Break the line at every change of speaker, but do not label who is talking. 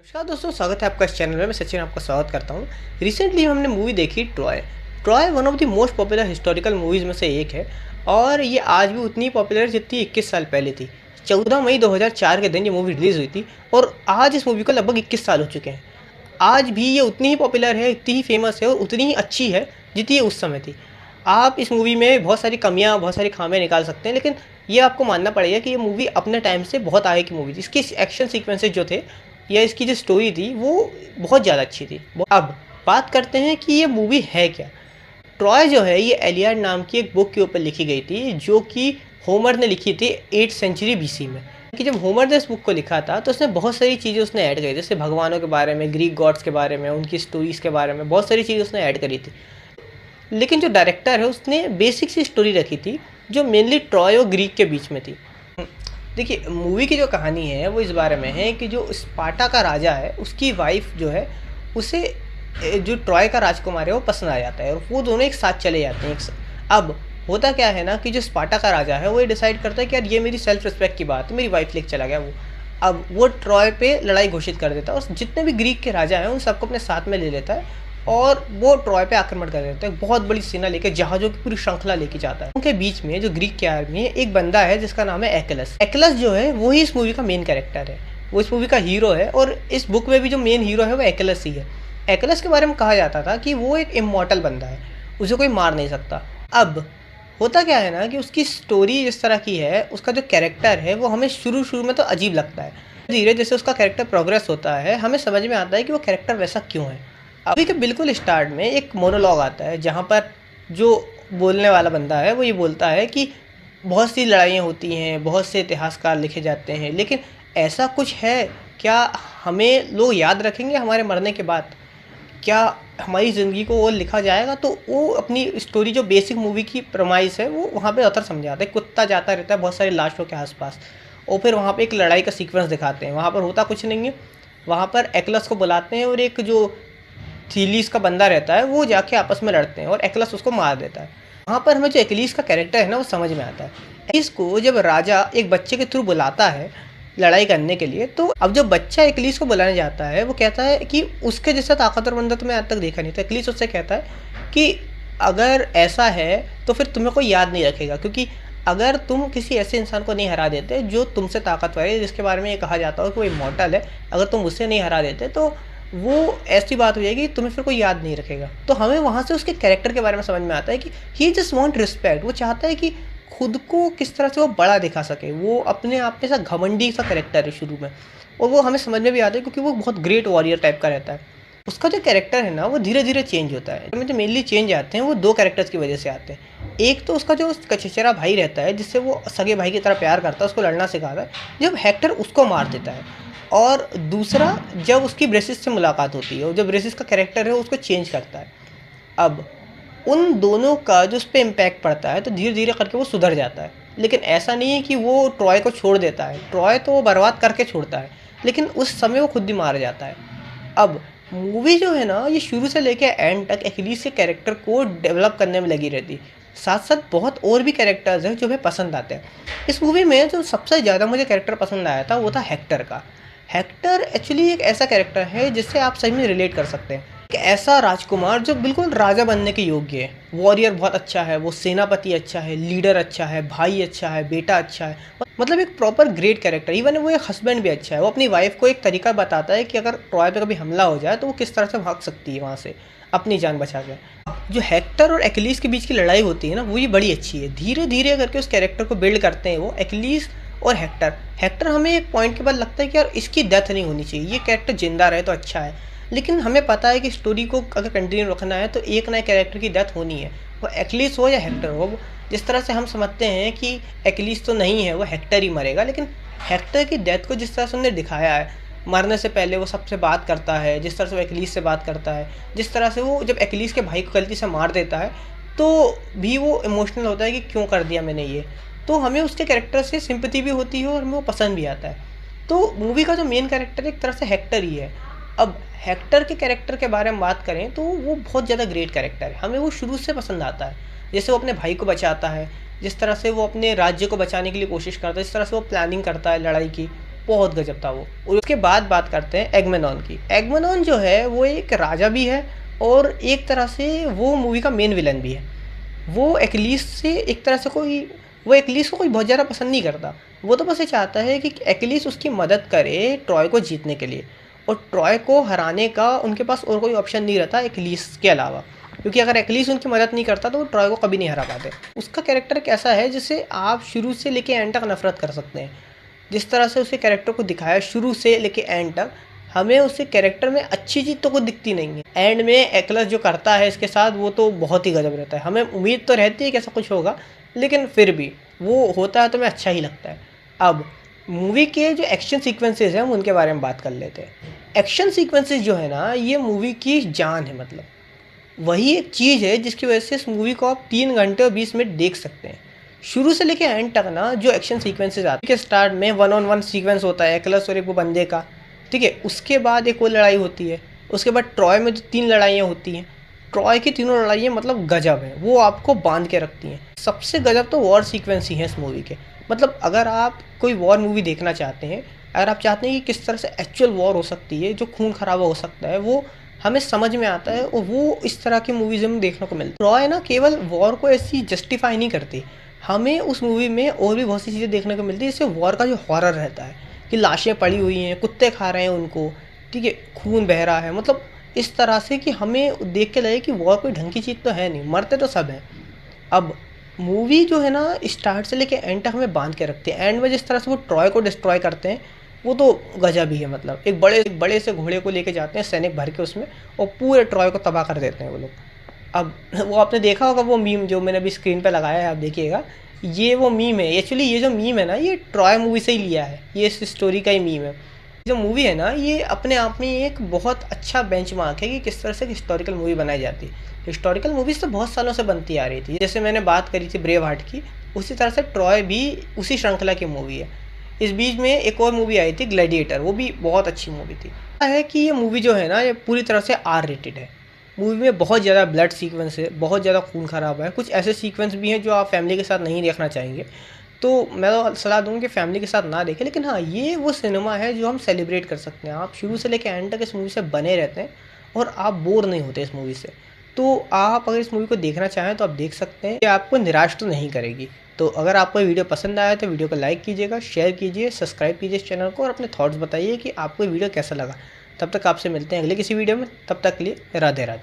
नमस्कार दोस्तों, स्वागत है आपका इस चैनल में। मैं सचिन आपका स्वागत करता हूँ। रिसेंटली हमने मूवी देखी Troy. Troy one of the most popular historical movies में से एक है और ये आज भी उतनी पॉपुलर जितनी 21 साल पहले थी। 14 मई 2004 के दिन ये मूवी रिलीज़ हुई थी और आज इस मूवी को लगभग 21 साल हो चुके हैं। आज भी ये उतनी ही पॉपुलर है, इतनी ही फेमस है और उतनी ही अच्छी है जितनी ये उस समय थी। आप इस मूवी में बहुत सारी कमियाँ, बहुत सारी खामियाँ निकाल सकते हैं, लेकिन ये आपको मानना पड़ेगा कि ये मूवी अपने टाइम से बहुत आगे की मूवी थी। इसके एक्शन सीक्वेंसेस जो थे या इसकी जो स्टोरी थी वो बहुत ज़्यादा अच्छी थी। अब बात करते हैं कि ये मूवी है क्या। ट्रॉय जो है ये एलियड नाम की एक बुक के ऊपर लिखी गई थी जो कि होमर ने लिखी थी 8th सेंचुरी BC में। कि जब होमर ने इस बुक को लिखा था तो उसने बहुत सारी चीज़ें उसने ऐड करी, जैसे भगवानों के बारे में, ग्रीक गॉड्स के बारे में, उनकी स्टोरीज़ के बारे में बहुत सारी चीज़ें उसने ऐड करी थी। लेकिन जो डायरेक्टर है उसने बेसिक सी स्टोरी रखी थी जो मेनली ट्रॉय और ग्रीक के बीच में थी। देखिए, मूवी की जो कहानी है वो इस बारे में है कि जो स्पार्टा का राजा है उसकी वाइफ जो है उसे जो ट्रॉय का राजकुमार है वो पसंद आ जाता है और वो दोनों एक साथ चले जाते हैं। अब होता क्या है ना कि जो स्पार्टा का राजा है वो ये डिसाइड करता है कि यार ये मेरी सेल्फ रिस्पेक्ट की बात है, मेरी वाइफ लेके चला गया वो। अब वो ट्रॉय पे लड़ाई घोषित कर देता है और जितने भी ग्रीक के राजा हैं उन सबको अपने साथ में ले लेता है और वो ट्रॉय पे आक्रमण कर देता है। बहुत बड़ी सेना लेकर जहाज़ों की पूरी श्रृंखला लेके जाता है। उनके बीच में जो ग्रीक की आर्मी है, एक बंदा है जिसका नाम है एक्लस। एक्लस जो है वो ही इस मूवी का मेन कैरेक्टर है, वो इस मूवी का हीरो है और इस बुक में भी जो मेन हीरो है वो एक्लस ही है। एक्लस के बारे में कहा जाता था कि वो एक इमॉर्टल बंदा है, उसे कोई मार नहीं सकता। अब होता क्या है ना कि उसकी स्टोरी जिस तरह की है, उसका जो कैरेक्टर है वो हमें शुरू में तो अजीब लगता है। धीरे जैसे उसका कैरेक्टर प्रोग्रेस होता है हमें समझ में आता है कि वो कैरेक्टर वैसा क्यों है। अभी के बिल्कुल स्टार्ट में एक मोनोलॉग आता है जहाँ पर जो बोलने वाला बंदा है वो ये बोलता है कि बहुत सी लड़ाइयाँ होती हैं, बहुत से इतिहासकार लिखे जाते हैं, लेकिन ऐसा कुछ है क्या? हमें लोग याद रखेंगे हमारे मरने के बाद? क्या हमारी ज़िंदगी को वो लिखा जाएगा? तो वो अपनी स्टोरी जो बेसिक मूवी की प्रमाइस है वो वहाँ पे ऑथर समझाता है। कुत्ता जाता रहता है बहुत सारी लाशों के आसपास और फिर वहाँ पे एक लड़ाई का सीक्वेंस दिखाते हैं। वहाँ पर होता कुछ नहीं है, वहाँ पर एक्लस को बुलाते हैं और एक जो थीलीस का बंदा रहता है वो जाके आपस में लड़ते हैं और एक्लस उसको मार देता है। वहाँ पर हमें जो एक्लीस का कैरेक्टर है ना वो समझ में आता है। इसको जब राजा एक बच्चे के थ्रू बुलाता है लड़ाई करने के लिए, तो अब जब बच्चा एक्लीस को बुलाने जाता है वो कहता है कि उसके जैसा ताकतवर बंदा तो मैं आज तक देखा नहीं था। एक्लीस उससे कहता है कि अगर ऐसा है तो फिर तुम्हें कोई याद नहीं रखेगा, क्योंकि अगर तुम किसी ऐसे इंसान को नहीं हरा देते जो तुमसे ताकतवर है, जिसके बारे में ये कहा जाता हो कि वो इमॉर्टल है, अगर तुम उससे नहीं हरा देते तो वो ऐसी बात हो जाएगी तुम्हें फिर कोई याद नहीं रखेगा। तो हमें वहाँ से उसके कैरेक्टर के बारे में समझ में आता है कि ही जस्ट वांट रिस्पेक्ट। वो चाहता है कि खुद को किस तरह से वो बड़ा दिखा सके। वो अपने आप में सा घमंडी सा कैरेक्टर है शुरू में और वो हमें समझ में भी आता है क्योंकि वो बहुत ग्रेट वॉरियर टाइप का रहता है। उसका जो कैरेक्टर है ना वो धीरे धीरे चेंज होता है। हमें जो मेनली चेंज आते हैं वो दो कैरेक्टर्स की वजह से आते हैं। एक तो उसका जो कचेचरा भाई रहता है जिससे वो सगे भाई की तरह प्यार करता है, उसको लड़ना सिखाता है, जब हेक्टर उसको मार देता है। और दूसरा जब उसकी ब्रेसिस से मुलाकात होती है और जब ब्रेसिस का कैरेक्टर है उसको चेंज करता है। अब उन दोनों का जो उस पर इम्पैक्ट पड़ता है तो धीरे धीरे करके वो सुधर जाता है। लेकिन ऐसा नहीं है कि वो ट्रॉय को छोड़ देता है, ट्रॉय तो वो बर्बाद करके छोड़ता है, लेकिन उस समय वो खुद ही मार जाता है। अब मूवी जो है ना ये शुरू से लेकर एंड तक एक्लीस के कैरेक्टर को डेवलप करने में लगी रहती। साथ साथ बहुत और भी कैरेक्टर्स हैं जो हमें पसंद आते हैं। इस मूवी में जो सबसे ज़्यादा मुझे कैरेक्टर पसंद आया था वो था हेक्टर का। हेक्टर एक्चुअली एक ऐसा कैरेक्टर है जिससे आप सही में रिलेट कर सकते हैं। एक ऐसा राजकुमार जो बिल्कुल राजा बनने के योग्य है। वॉरियर बहुत अच्छा है, वो सेनापति अच्छा है, लीडर अच्छा है, भाई अच्छा है, बेटा अच्छा है, मतलब एक प्रॉपर ग्रेट कैरेक्टर। इवन वो एक हस्बैंड भी अच्छा है। वो अपनी वाइफ को एक तरीका बताता है कि अगर ट्रॉय पे कभी हमला हो जाए तो वो किस तरह से भाग सकती है वहाँ से अपनी जान बचा के। जो हेक्टर और एक्लीस के बीच की लड़ाई होती है ना वो भी बड़ी अच्छी है। धीरे धीरे करके उस कैरेक्टर को बिल्ड करते हैं वो एक्लीस और हेक्टर हमें एक पॉइंट के बाद लगता है कि यार इसकी डेथ नहीं होनी चाहिए, ये कैरेक्टर जिंदा रहे तो अच्छा है। लेकिन हमें पता है कि स्टोरी को अगर कंटिन्यू रखना है तो एक नए कैरेक्टर की डेथ होनी है, वो एक्लीस हो या हेक्टर हो। जिस तरह से हम समझते हैं कि एक्लीस तो नहीं है, वो हेक्टर ही मरेगा, लेकिन हेक्टर की डेथ को जिस तरह से उन्होंने दिखाया है, मरने से पहले वो सबसे बात करता है, जिस तरह से वो एक्लीस से बात करता है, जिस तरह से वो जब एक्लीस के भाई को गलती से मार देता है तो भी वो इमोशनल होता है कि क्यों कर दिया मैंने ये। तो हमें उसके कैरेक्टर से सिंपैथी भी होती है और हमें वो पसंद भी आता है। तो मूवी का जो मेन कैरेक्टर एक तरह से हेक्टर ही है। अब हेक्टर के कैरेक्टर के बारे में बात करें तो वो बहुत ज़्यादा ग्रेट कैरेक्टर है, हमें वो शुरू से पसंद आता है। जैसे वो अपने भाई को बचाता है, जिस तरह से वो अपने राज्य को बचाने के लिए कोशिश करता है, जिस तरह से वो प्लानिंग करता है लड़ाई की, बहुत गजब था वो। और उसके बाद बात करते हैं एगमेनॉन की। एगमेनॉन जो है वो एक राजा भी है और एक तरह से वो मूवी का मेन विलन भी है। वो एक्लीस से एक तरह से वो एक्लीस को कोई बहुत ज़्यादा पसंद नहीं करता। वो तो बस ये चाहता है कि एक्लीस उसकी मदद करे ट्रॉय को जीतने के लिए, और ट्रॉय को हराने का उनके पास और कोई ऑप्शन नहीं रहता एक्लीस के अलावा, क्योंकि अगर एक्लीस उनकी मदद नहीं करता तो वो ट्रॉय को कभी नहीं हरा पाते। उसका कैरेक्टर कैसा है जिसे आप शुरू से लेके एंड तक नफरत कर सकते हैं। जिस तरह से उसके कैरेक्टर को दिखाया शुरू से लेके एंड तक, हमें उसके कैरेक्टर में अच्छी चीज़ तो कोई दिखती नहीं है। एंड में एक्लस जो करता है इसके साथ वो तो बहुत ही गजब रहता है। हमें उम्मीद तो रहती है कि ऐसा कुछ होगा, लेकिन फिर भी वो होता है तो हमें अच्छा ही लगता है। अब मूवी के जो एक्शन सीक्वेंसेस हैं हम उनके बारे में बात कर लेते हैं। एक्शन सीक्वेंसेस जो है ना, ये मूवी की जान है। मतलब वही एक चीज़ है जिसकी वजह से इस मूवी को आप 3 घंटे और 20 मिनट देख सकते हैं। शुरू से लेकर एंड तक ना जो एक्शन सीक्वेंसेस आते हैं, स्टार्ट में 1-on-1 सीक्वेंस होता है एक्लस और एक वो बंदे का, ठीक है। उसके बाद एक और लड़ाई होती है। उसके बाद ट्रॉय में जो 3 लड़ाइयाँ होती हैं, ट्रॉय की तीनों लड़ाइयाँ मतलब गजब है, वो आपको बांध के रखती हैं। सबसे गजब तो वॉर सीक्वेंस ही है इस मूवी के। मतलब अगर आप कोई वॉर मूवी देखना चाहते हैं, अगर आप चाहते हैं कि किस तरह से एक्चुअल वॉर हो सकती है, जो खून खराबा हो सकता है, वो हमें समझ में आता है और वो इस तरह की मूवीज़ में देखने को मिलती है। ट्रॉय ना केवल वॉर को ऐसी जस्टिफाई नहीं करती, हमें उस मूवी में और भी बहुत सी चीज़ें देखने को मिलती है। जैसे वॉर का जो हॉरर रहता है कि लाशें पड़ी हुई हैं, कुत्ते खा रहे हैं उनको, ठीक है, खून बह रहा है, मतलब इस तरह से कि हमें देख के लगे कि वॉर कोई ढंग की चीज़ तो है नहीं, मरते तो सब हैं। अब मूवी जो है ना स्टार्ट से लेके एंड तक हमें बांध के रखते हैं। एंड में जिस तरह से वो ट्रॉय को डिस्ट्रॉय करते हैं वो तो गजब ही है। मतलब एक बड़े से घोड़े को लेके जाते हैं सैनिक भर के उसमें, और पूरे ट्रॉय को तबाह कर देते हैं वो लोग। अब वो आपने देखा होगा वो मीम जो मैंने अभी स्क्रीन पे लगाया है, आप देखिएगा, ये वो मीम है। एक्चुअली ये जो मीम है ना, ये ट्रॉय मूवी से ही लिया है, ये इस स्टोरी का ही मीम है। जो मूवी है ना, ये अपने आप में एक बहुत अच्छा बेंचमार्क है कि किस तरह से हिस्टोरिकल मूवी बनाई जाती है। हिस्टोरिकल मूवीज़ तो बहुत सालों से बनती आ रही थी, जैसे मैंने बात करी थी ब्रेव हार्ट की, उसी तरह से ट्रॉय भी उसी श्रृंखला की मूवी है। इस बीच में एक और मूवी आई थी ग्लैडिएटर, वो भी बहुत अच्छी मूवी थी। है कि ये मूवी जो है ना, ये पूरी तरह से आर रेटेड है। मूवी में बहुत ज़्यादा ब्लड सीक्वेंस है, बहुत ज़्यादा खून खराब है, कुछ ऐसे सीक्वेंस भी हैं जो आप फैमिली के साथ नहीं देखना चाहेंगे। तो मैं तो सलाह दूँगा कि फैमिली के साथ ना देखें, लेकिन हाँ, ये वो सिनेमा है जो हम सेलिब्रेट कर सकते हैं। आप शुरू से लेकर एंड तक इस मूवी से बने रहते हैं और आप बोर नहीं होते इस मूवी से। तो आप अगर इस मूवी को देखना चाहें तो आप देख सकते हैं, ये आपको निराश तो नहीं करेगी। तो अगर आपको ये वीडियो पसंद आया तो वीडियो को लाइक कीजिएगा, शेयर कीजिए, सब्सक्राइब कीजिए इस चैनल को, और अपने थॉट्स बताइए कि आपको ये वीडियो कैसा लगा। तब तक आपसे मिलते हैं अगले किसी वीडियो में, तब तक के लिए राधे राधे।